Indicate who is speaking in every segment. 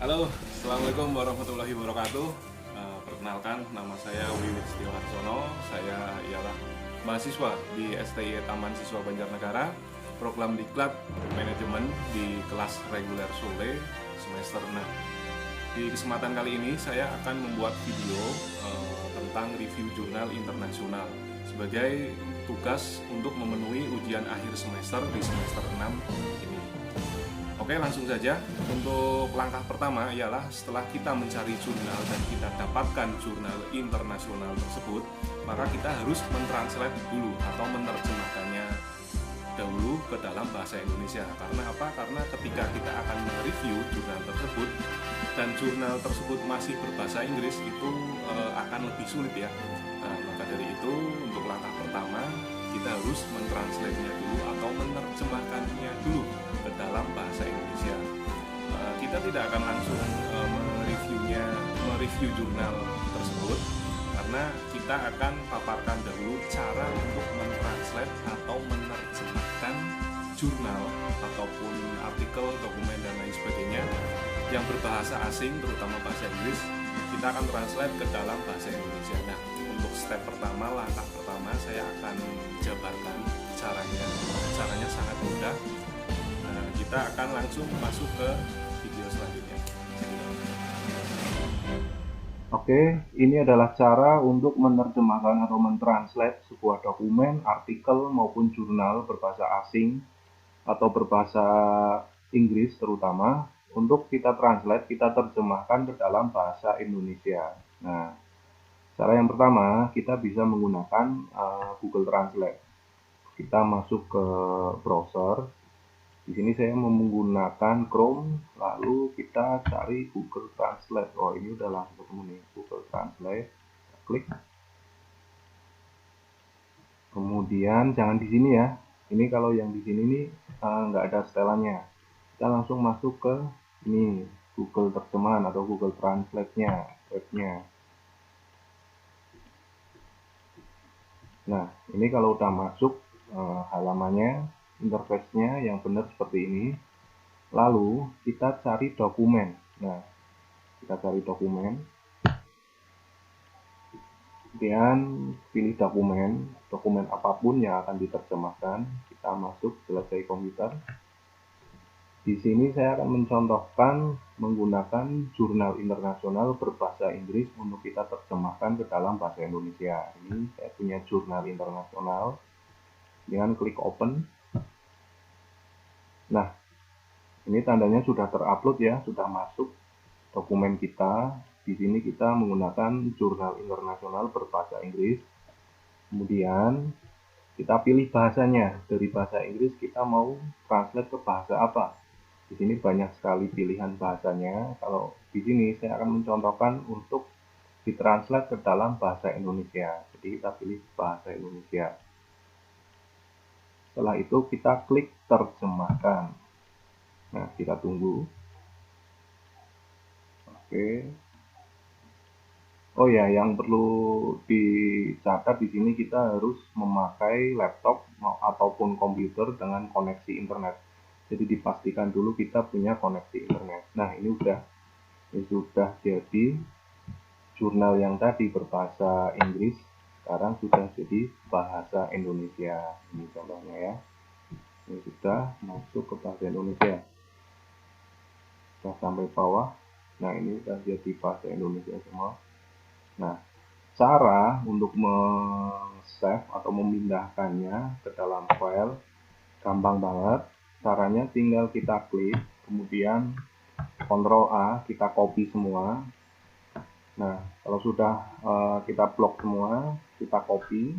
Speaker 1: Halo, Assalamualaikum warahmatullahi wabarakatuh. Perkenalkan, nama saya Wiwit Setio Harsono. Saya ialah mahasiswa di STI Taman Siswa Banjarnegara, program Diklat Manajemen di kelas reguler Sole semester 6. Di kesempatan kali ini saya akan membuat video tentang review jurnal internasional sebagai tugas untuk memenuhi ujian akhir semester di semester 6 ini. Oke, langsung saja. Untuk langkah pertama ialah setelah kita mencari jurnal dan kita dapatkan jurnal internasional tersebut, maka kita harus mentranslate dulu atau menerjemahkannya dahulu ke dalam bahasa Indonesia. Karena apa? Karena ketika kita akan mereview jurnal tersebut dan jurnal tersebut masih berbahasa Inggris, itu akan lebih sulit ya. Nah, maka dari itu untuk langkah pertama kita harus mentranslate-nya dulu atau menerjemahkannya dulu ke dalam bahasa Indonesia. Kita tidak akan langsung mereview jurnal tersebut, karena kita akan paparkan dahulu cara untuk mentranslate atau menerjemahkan jurnal ataupun artikel, dokumen dan lain sebagainya yang berbahasa asing, terutama bahasa Inggris. Kita akan translate ke dalam bahasa Indonesia. Nah, untuk step pertama, langkah pertama saya akan jabarkan caranya. Caranya sangat mudah. Nah, kita akan langsung masuk ke video selanjutnya.
Speaker 2: Oke, ini adalah cara untuk menerjemahkan atau mentranslate sebuah dokumen, artikel, maupun jurnal berbahasa asing atau berbahasa Inggris terutama. Untuk kita translate, kita terjemahkan ke dalam bahasa Indonesia. Nah, cara yang pertama, kita bisa menggunakan Google Translate. Kita masuk ke browser. Di sini saya menggunakan Chrome, lalu kita cari Google Translate. Oh, ini udah langsung ketemu nih, Google Translate. Kita klik. Kemudian jangan di sini ya. Ini kalau yang di sini nih nggak ada setelannya. Kita langsung masuk ke ini Google Terjemahan atau Google Translate-nya, webnya. Nah, ini kalau udah masuk halamannya, interface-nya yang benar seperti ini. Lalu kita cari dokumen. Nah, kita cari dokumen. Kemudian pilih dokumen apapun yang akan diterjemahkan. Kita masuk selesai komputer. Di sini saya akan mencontohkan menggunakan jurnal internasional berbahasa Inggris untuk kita terjemahkan ke dalam bahasa Indonesia. Ini saya punya jurnal internasional. Dengan klik open. Nah, ini tandanya sudah terupload ya, sudah masuk dokumen kita. Di sini kita menggunakan jurnal internasional berbahasa Inggris. Kemudian kita pilih bahasanya. Dari bahasa Inggris kita mau translate ke bahasa apa. Di sini banyak sekali pilihan bahasanya. Kalau di sini saya akan mencontohkan untuk ditranslate ke dalam bahasa Indonesia. Jadi kita pilih bahasa Indonesia. Setelah itu kita klik terjemahkan. Nah, kita tunggu. Oke. Oh ya, yang perlu dicatat di sini kita harus memakai laptop ataupun komputer dengan koneksi internet. Jadi dipastikan dulu kita punya koneksi internet. Nah, ini sudah jadi jurnal yang tadi berbahasa Inggris, sekarang sudah jadi bahasa Indonesia. Ini contohnya ya. Ini sudah masuk ke bahasa Indonesia. Sudah sampai bawah. Nah, ini sudah jadi bahasa Indonesia semua. Nah, cara untuk save atau memindahkannya ke dalam file gampang banget. Caranya tinggal kita klik, kemudian Ctrl A, kita copy semua. Nah, kalau sudah kita blok semua, kita copy,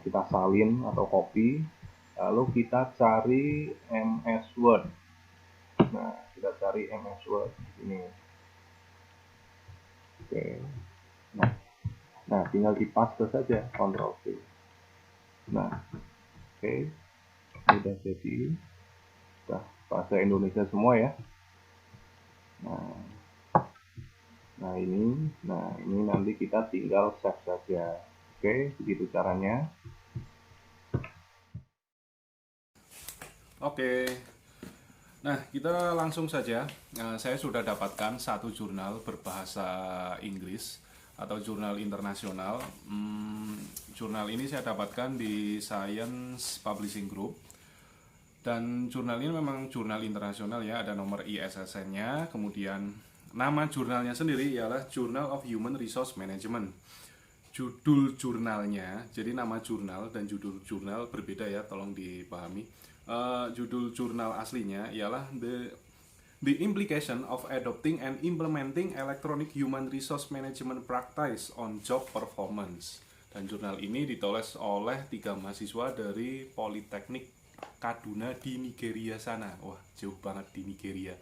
Speaker 2: kita salin atau copy, lalu kita cari MS Word. Nah, kita cari MS Word di sini. Oke. Nah, tinggal dipaste saja, Ctrl C. Nah, oke, sudah jadi, sudah bahasa Indonesia semua ya. Nah ini nanti kita tinggal save saja. Oke, begitu caranya.
Speaker 1: Oke, Nah, kita langsung saja. Saya sudah dapatkan satu jurnal berbahasa Inggris atau jurnal internasional. Jurnal ini saya dapatkan di Science Publishing Group. Dan jurnal ini memang jurnal internasional ya, ada nomor ISSN-nya. Kemudian nama jurnalnya sendiri ialah Journal of Human Resource Management. Judul jurnalnya, jadi nama jurnal dan judul jurnal berbeda ya, tolong dipahami. Judul jurnal aslinya ialah The Implication of Adopting and Implementing Electronic Human Resource Management Practice on Job Performance. Dan jurnal ini ditulis oleh 3 mahasiswa dari Politeknik Kaduna di Nigeria sana. Wah, jauh banget di Nigeria.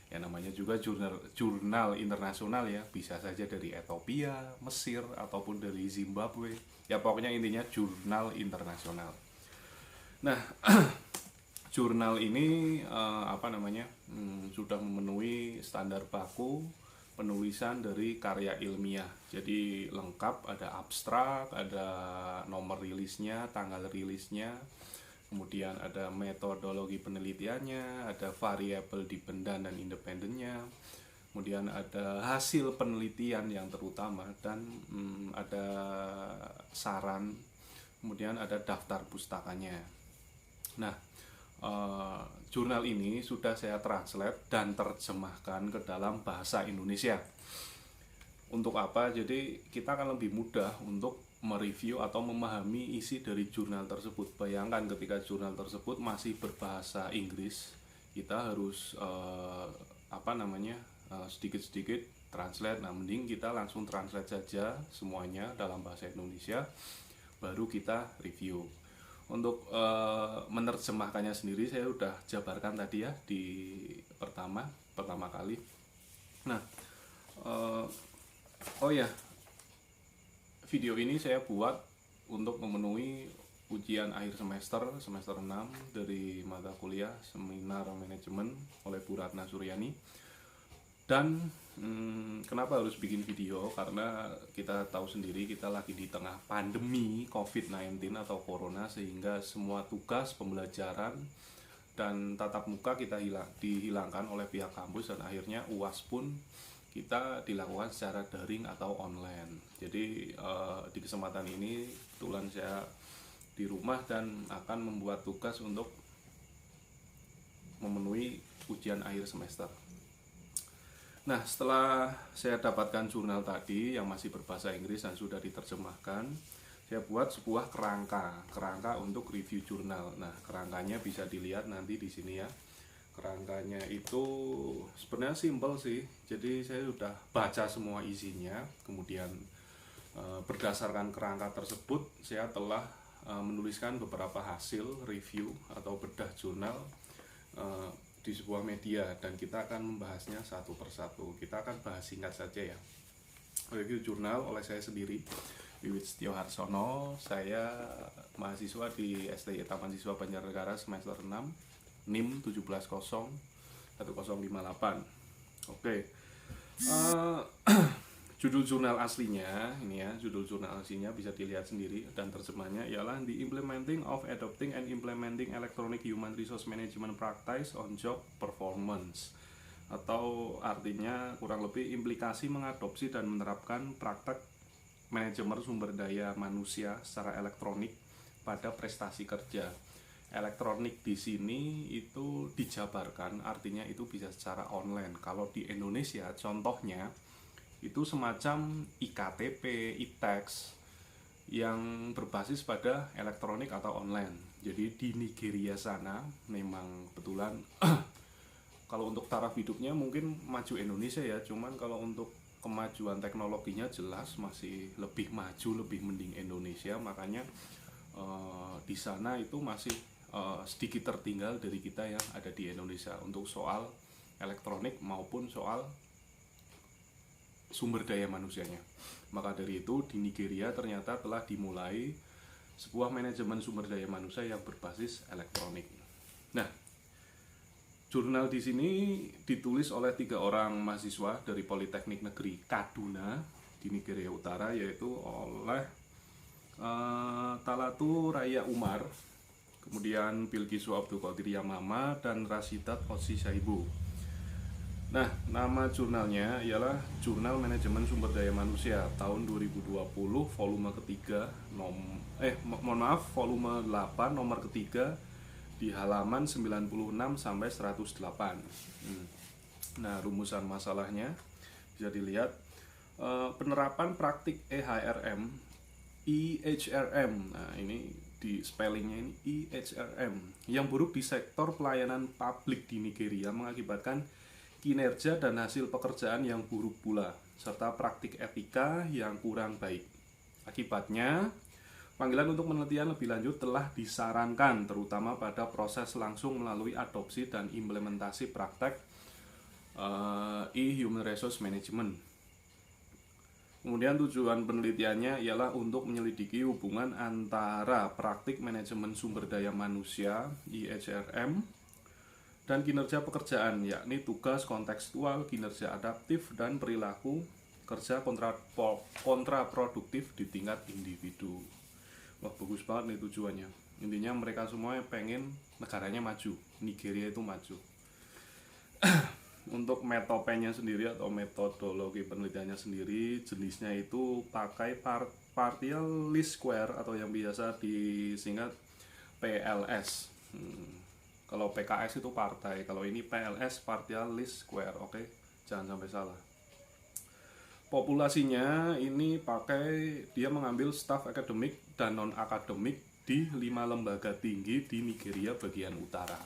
Speaker 1: Ya namanya juga jurnal internasional ya, bisa saja dari Ethiopia, Mesir, ataupun dari Zimbabwe. Ya pokoknya intinya jurnal internasional. Nah, jurnal ini sudah memenuhi standar baku penulisan dari karya ilmiah. Jadi lengkap, ada abstrak, ada nomor rilisnya, tanggal rilisnya, kemudian ada metodologi penelitiannya, ada variabel dependen dan independennya, kemudian ada hasil penelitian yang terutama, dan ada saran, kemudian ada daftar pustakanya. Nah, jurnal ini sudah saya translate dan terjemahkan ke dalam bahasa Indonesia. Untuk apa? Jadi kita akan lebih mudah untuk mereview atau memahami isi dari jurnal tersebut. Bayangkan ketika jurnal tersebut masih berbahasa Inggris, kita harus sedikit-sedikit translate. Nah, mending kita langsung translate saja semuanya dalam bahasa Indonesia, baru kita review. Untuk menerjemahkannya sendiri saya udah jabarkan tadi ya di pertama kali. Nah, video ini saya buat untuk memenuhi ujian akhir semester 6 dari mata kuliah Seminar Manajemen oleh Bu Ratna Suryani. Dan kenapa harus bikin video? Karena kita tahu sendiri kita lagi di tengah pandemi COVID-19 atau Corona, sehingga semua tugas pembelajaran dan tatap muka kita dihilangkan oleh pihak kampus, dan akhirnya UAS pun kita dilakukan secara daring atau online. Jadi di kesempatan ini kebetulan saya di rumah dan akan membuat tugas untuk memenuhi ujian akhir semester. Nah, setelah saya dapatkan jurnal tadi yang masih berbahasa Inggris dan sudah diterjemahkan, saya buat sebuah kerangka untuk review jurnal. Nah, kerangkanya bisa dilihat nanti di sini ya. Kerangkanya itu sebenarnya simpel sih. Jadi saya sudah baca semua isinya, kemudian berdasarkan kerangka tersebut saya telah menuliskan beberapa hasil review atau bedah jurnal di sebuah media, dan kita akan membahasnya satu persatu. Kita akan bahas singkat saja ya. Review jurnal oleh saya sendiri, Wiwit Setio Harsono. Saya mahasiswa di STI Taman Siswa Banjarnegara semester 6, NIM 170158. Oke. Judul jurnal aslinya ini ya, judul jurnal aslinya bisa dilihat sendiri, dan terjemahnya ialah The Implementing of Adopting and Implementing Electronic Human Resource Management Practice on Job Performance, atau artinya kurang lebih implikasi mengadopsi dan menerapkan praktek manajemen sumber daya manusia secara elektronik pada prestasi kerja. Elektronik di sini itu dijabarkan, artinya itu bisa secara online. Kalau di Indonesia contohnya itu semacam iktp, e-tax yang berbasis pada elektronik atau online. Jadi di Nigeria sana memang kebetulan kalau untuk taraf hidupnya mungkin maju Indonesia ya, cuman kalau untuk kemajuan teknologinya jelas masih lebih maju, lebih mending Indonesia. Makanya di sana itu masih sedikit tertinggal dari kita yang ada di Indonesia untuk soal elektronik maupun soal sumber daya manusianya. Maka dari itu di Nigeria ternyata telah dimulai sebuah manajemen sumber daya manusia yang berbasis elektronik. Nah, jurnal di sini ditulis oleh 3 orang mahasiswa dari Politeknik Negeri Kaduna di Nigeria Utara, yaitu oleh Talatu Raya Umar, kemudian Bilqisu Abdul Qadir Yamama, dan Rashidat Otsi Shaibu. Nah, nama jurnalnya ialah Jurnal Manajemen Sumber Daya Manusia tahun 2020, volume ketiga, volume 8 nomor ketiga, di halaman 96 sampai 108. Nah, rumusan masalahnya bisa dilihat. Penerapan praktik EHRM, EHRM. Nah, ini di spellingnya ini EHRM yang buruk di sektor pelayanan publik di Nigeria mengakibatkan kinerja dan hasil pekerjaan yang buruk pula, serta praktik etika yang kurang baik. Akibatnya, panggilan untuk penelitian lebih lanjut telah disarankan, terutama pada proses langsung melalui adopsi dan implementasi praktek e-Human Resource Management. Kemudian tujuan penelitiannya ialah untuk menyelidiki hubungan antara praktik manajemen sumber daya manusia (EHRM) dan kinerja pekerjaan, yakni tugas kontekstual, kinerja adaptif, dan perilaku kerja kontraproduktif di tingkat individu. Wah, bagus banget nih tujuannya. Intinya mereka semua pengen negaranya maju, Nigeria itu maju. Untuk metopenya sendiri atau metodologi penelitiannya sendiri, jenisnya itu pakai partial least square atau yang biasa disingkat PLS. Kalau PKS itu partai, kalau ini PLS, partial least square. Oke, jangan sampai salah. Populasinya ini dia mengambil staf akademik dan non akademik di 5 lembaga tinggi di Nigeria bagian utara.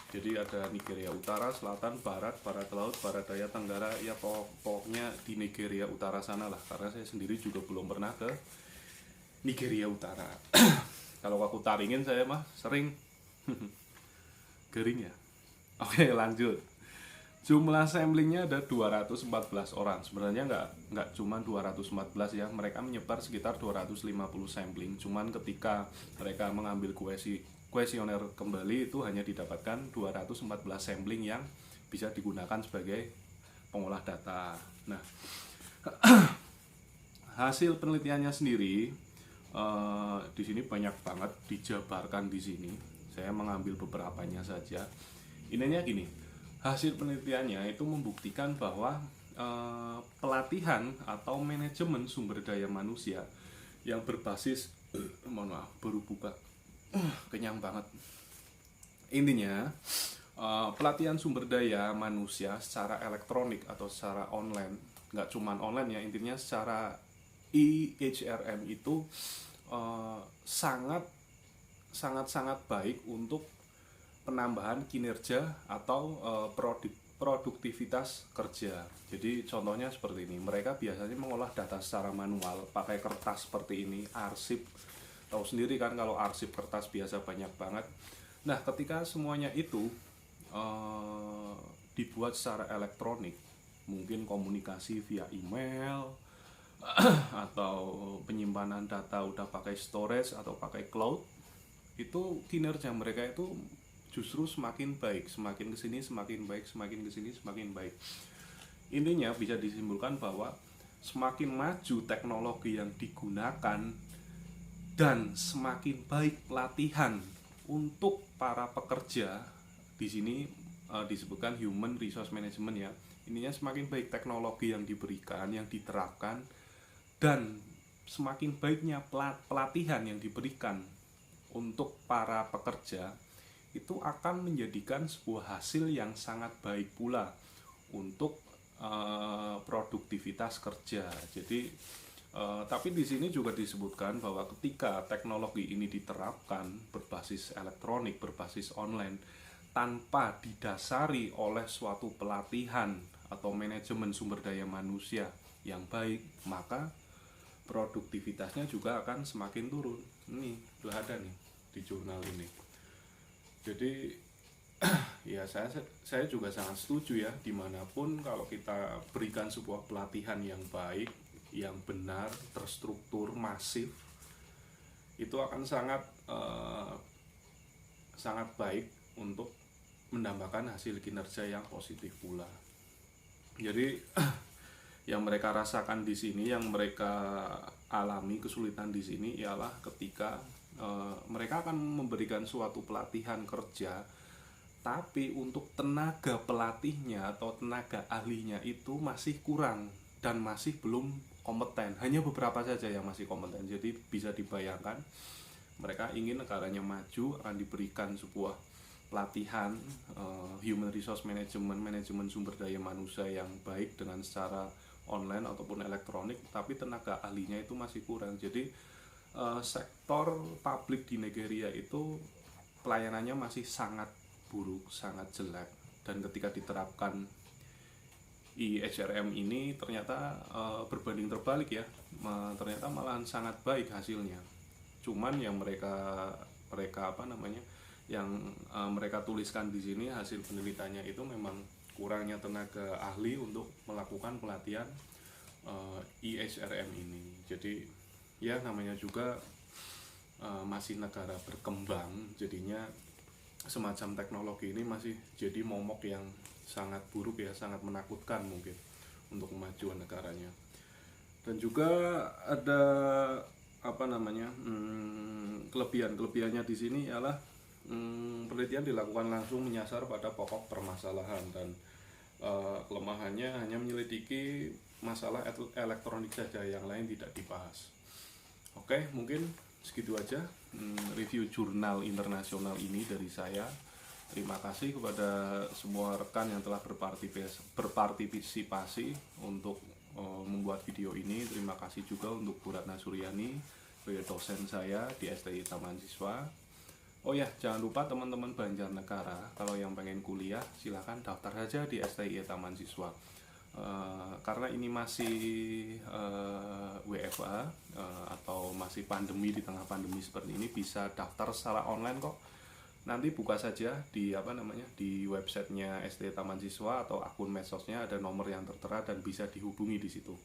Speaker 1: Jadi ada Nigeria Utara, Selatan, Barat, Barat Laut, Barat Daya, Tenggara, ya pokoknya di Nigeria Utara sana lah. Karena saya sendiri juga belum pernah ke Nigeria Utara. Kalau aku taringin saya mah sering garing ya. Oke, lanjut. Jumlah samplingnya ada 214 orang. Sebenarnya nggak cuma 214 ya. Mereka menyebar sekitar 250 sampling. Cuman ketika mereka mengambil kuesioner kembali itu hanya didapatkan 214 sampling yang bisa digunakan sebagai pengolah data. Nah, hasil penelitiannya sendiri di sini banyak banget dijabarkan di sini. Saya mengambil beberapanya saja. Intinya gini, hasil penelitiannya itu membuktikan bahwa pelatihan atau manajemen sumber daya manusia yang berbasis baru buka kenyang banget. Intinya pelatihan sumber daya manusia secara elektronik atau secara online, nggak cuman online ya, intinya secara EHRM itu sangat baik untuk penambahan kinerja atau produktivitas kerja. Jadi contohnya seperti ini, mereka biasanya mengolah data secara manual pakai kertas seperti ini, arsip. Tahu sendiri kan kalau arsip kertas biasa banyak banget. Nah, ketika semuanya itu dibuat secara elektronik, mungkin komunikasi via email atau penyimpanan data udah pakai storage atau pakai cloud, itu kinerja mereka itu justru semakin baik, semakin kesini semakin baik, semakin kesini semakin baik. Intinya bisa disimpulkan bahwa semakin maju teknologi yang digunakan dan semakin baik pelatihan untuk para pekerja, di sini disebutkan human resource management ya. Ininya semakin baik teknologi yang diberikan, yang diterapkan, dan semakin baiknya pelatihan yang diberikan untuk para pekerja, itu akan menjadikan sebuah hasil yang sangat baik pula untuk produktivitas kerja. Jadi tapi di sini juga disebutkan bahwa ketika teknologi ini diterapkan berbasis elektronik, berbasis online, tanpa didasari oleh suatu pelatihan atau manajemen sumber daya manusia yang baik, maka produktivitasnya juga akan semakin turun. Ini udah ada nih di jurnal ini. Jadi ya saya juga sangat setuju ya, dimanapun kalau kita berikan sebuah pelatihan yang baik, yang benar, terstruktur, masif, itu akan sangat baik untuk mendapatkan hasil kinerja yang positif pula. Jadi yang mereka rasakan di sini, yang mereka alami kesulitan di sini ialah ketika mereka akan memberikan suatu pelatihan kerja, tapi untuk tenaga pelatihnya atau tenaga ahlinya itu masih kurang dan masih belum kompeten. Hanya beberapa saja yang masih kompeten. Jadi bisa dibayangkan mereka ingin negaranya maju, akan diberikan sebuah pelatihan human resource management, manajemen sumber daya manusia yang baik dengan secara online ataupun elektronik, tapi tenaga ahlinya itu masih kurang. Jadi sektor publik di Nigeria itu pelayanannya masih sangat buruk, sangat jelek. Dan ketika diterapkan IHRM ini ternyata berbanding terbalik ya, ternyata malahan sangat baik hasilnya. Cuman yang mereka mereka tuliskan di sini hasil penelitiannya itu memang kurangnya tenaga ahli untuk melakukan pelatihan IHRM ini. Jadi ya namanya juga masih negara berkembang, jadinya semacam teknologi ini masih jadi momok yang sangat buruk ya, sangat menakutkan mungkin untuk kemajuan negaranya. Dan juga ada kelebihannya di sini ialah penelitian dilakukan langsung menyasar pada pokok permasalahan, dan kelemahannya hanya menyelidiki masalah elektronik saja, yang lain tidak dibahas. Oke, mungkin segitu aja review jurnal internasional ini dari saya. Terima kasih kepada semua rekan yang telah berpartisipasi untuk membuat video ini. Terima kasih juga untuk Bu Ratna Suryani sebagai dosen saya di STI Taman Siswa. Oh ya, jangan lupa teman-teman Banjarnegara, kalau yang pengen kuliah silahkan daftar saja di STI Taman Siswa. Karena ini masih WFA atau masih pandemi, di tengah pandemi seperti ini bisa daftar secara online kok. Nanti buka saja di di websitenya STI Taman Siswa atau akun medsosnya, ada nomor yang tertera dan bisa dihubungi di situ.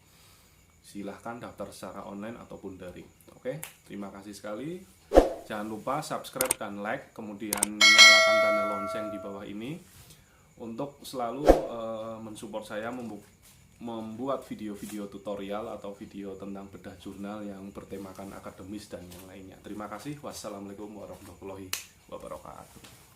Speaker 1: Silahkan daftar secara online ataupun daring. Oke, terima kasih sekali. Jangan lupa subscribe dan like, kemudian nyalakan tanda lonceng di bawah ini untuk selalu mensupport saya membuat video-video tutorial atau video tentang bedah jurnal yang bertemakan akademis dan yang lainnya. Terima kasih. Wassalamualaikum warahmatullahi wabarakatuh.